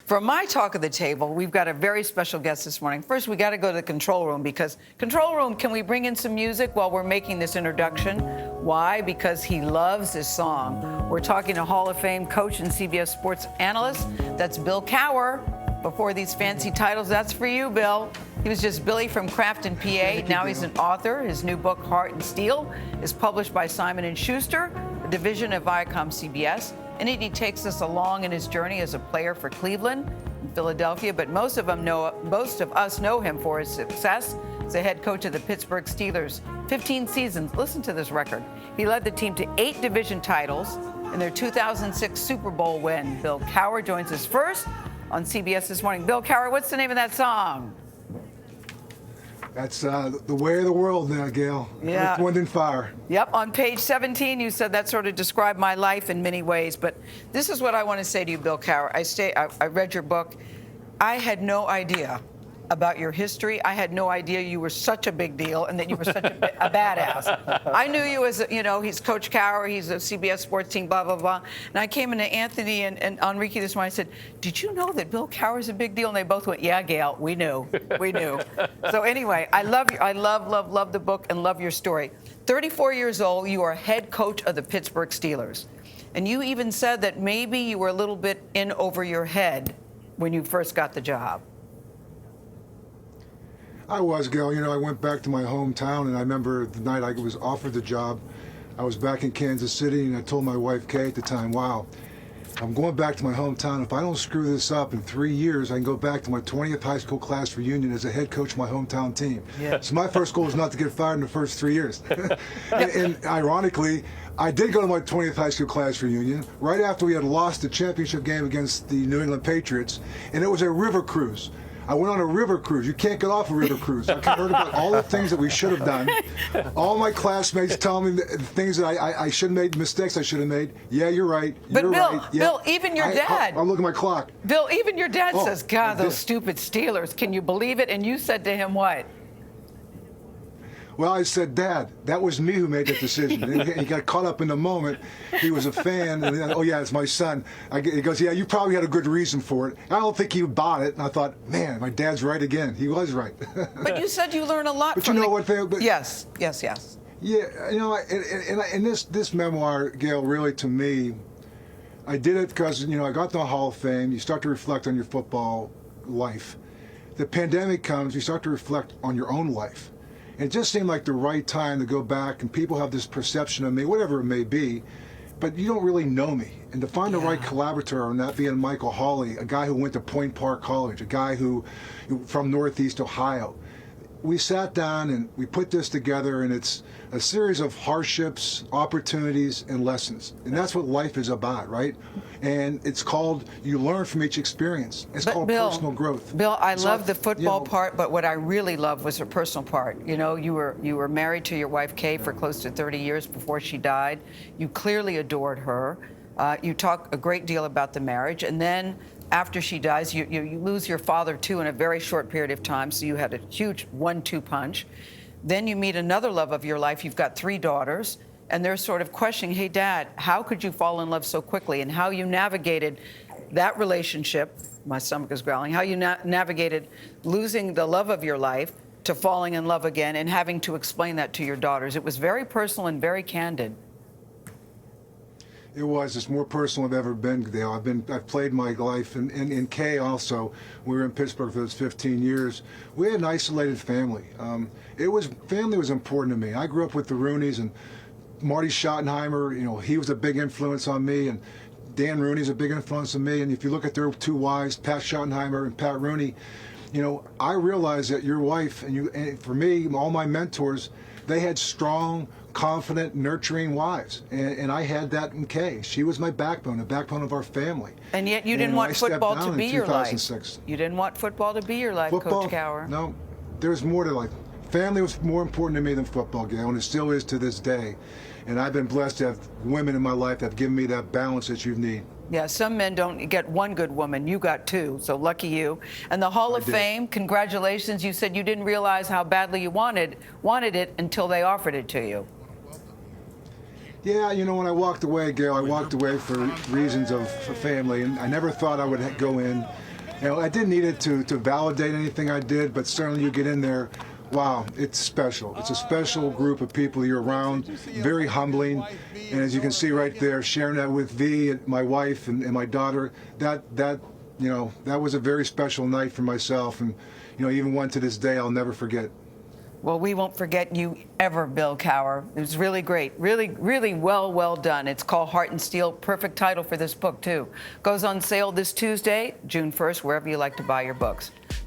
For my talk of the table, we've got a very special guest this morning. First, we got to go to the control room because control room, can we bring in some music while we're making this introduction? Why? Because he loves this song. We're talking to Hall of Fame coach and CBS Sports analyst. That's Bill Cowher. Before these fancy titles, that's for you, Bill. He was just Billy from Crafton, PA. Now he's an author. His new book, Heart and Steel, is published by Simon & Schuster, a division of Viacom CBS. And he takes us along in his journey as a player for Cleveland and Philadelphia, but most of us know him for his success as a head coach of the Pittsburgh Steelers. 15 seasons. Listen to this record. He led the team to 8 division titles in their 2006 Super Bowl win. Bill Cowher joins us first on CBS This Morning. Bill Cowher, what's the name of that song? That's the way of the world now, Gayle. Yeah. Earth, Wind, and Fire. Yep. On page 17, you said that sort of described my life in many ways. But this is what I want to say to you, Bill Cowher. I read your book. I had no idea about your history. I had no idea you were such a big deal and that you were such a badass. I knew you as, he's Coach Cowher, he's a CBS Sports team, blah, blah, blah. And I came into Anthony and Enrique this morning. I said, did you know that Bill Cowher's a big deal? And they both went, yeah, Gayle, we knew. We knew. So anyway, I love you. I love the book and love your story. 34 years old, you are head coach of the Pittsburgh Steelers. And you even said that maybe you were a little bit in over your head when you first got the job. I was, Gayle. I went back to my hometown, and I remember the night I was offered the job. I was back in Kansas City, and I told my wife, Kay, at the time, wow, I'm going back to my hometown. If I don't screw this up in 3 years, I can go back to my 20th high school class reunion as a head coach of my hometown team. Yeah. So my first goal was not to get fired in the first 3 years. and ironically, I did go to my 20th high school class reunion right after we had lost the championship game against the New England Patriots, and it was a river cruise. I went on a river cruise. You can't get off a river cruise. I heard about all the things that we should have done. All my classmates telling me the things that I should have made, mistakes I should have made. Yeah, you're right. But you're Bill, right. Yeah. Bill, even your dad. I'll look at my clock. Bill, even your dad says, God, those stupid Steelers. Can you believe it? And you said to him what? Well, I said, Dad, that was me who made that decision. And he got caught up in the moment. He was a fan. And then, oh, yeah, it's my son. He goes, yeah, you probably had a good reason for it. I don't think he bought it. And I thought, man, my dad's right again. He was right. But you said you learned a lot but from you know what? Yes. Yeah, and this memoir, Gayle, really to me, I did it because, I got to the Hall of Fame. You start to reflect on your football life. The pandemic comes, you start to reflect on your own life. It just seemed like the right time to go back, and people have this perception of me, whatever it may be, but you don't really know me. And to find the right collaborator, and that being Michael Hawley, a guy who went to Point Park College, a guy who from Northeast Ohio, we sat down and we put this together, and it's a series of hardships, opportunities, and lessons. And that's what life is about, right? And it's called, you learn from each experience. It's called personal growth. Bill, I love the football part, but what I really loved was the personal part. You were married to your wife, Kay, for close to 30 years before she died. You clearly adored her. You talk a great deal about the marriage. And then after she dies, you lose your father, too, in a very short period of time. So you had a huge 1-2 punch. Then you meet another love of your life. You've got 3 daughters. And they're sort of questioning, hey, Dad, how could you fall in love so quickly? And how you navigated that relationship, my stomach is growling, how you navigated losing the love of your life to falling in love again and having to explain that to your daughters. It was very personal and very candid. It was. It's more personal than I've ever been, Gayle. I've played my life, and in Kay also. We were in Pittsburgh for those 15 years. We had an isolated family. Family was important to me. I grew up with the Rooneys, and Marty Schottenheimer, he was a big influence on me, and Dan Rooney's a big influence on me. And if you look at their 2 wives, Pat Schottenheimer and Pat Rooney, I realized that your wife and for me, all my mentors, they had strong, confident, nurturing wives. And I had that in Kay. She was my backbone, the backbone of our family. And yet you didn't want football to be your life. You didn't want football to be your life, Coach Cowher. No, there's more to life. Family was more important to me than football, Gayle, and it still is to this day. And I've been blessed to have women in my life that have given me that balance that you need. Yeah, some men don't get one good woman. You got 2, so lucky you. And the Hall of Fame, congratulations. You said you didn't realize how badly you wanted it until they offered it to you. Yeah, when I walked away, Gayle, I walked away for reasons of family, and I never thought I would go in. You know, I didn't need it to validate anything I did, but certainly you get in there, wow, it's special. It's a special group of people you're around, very humbling. And as you can see right there, sharing that with V, my wife, and my daughter, that was a very special night for myself. And, even one to this day, I'll never forget. Well, we won't forget you ever, Bill Cowher. It was really great. Really, really well done. It's called Heart and Steel. Perfect title for this book, too. Goes on sale this Tuesday, June 1st, wherever you like to buy your books.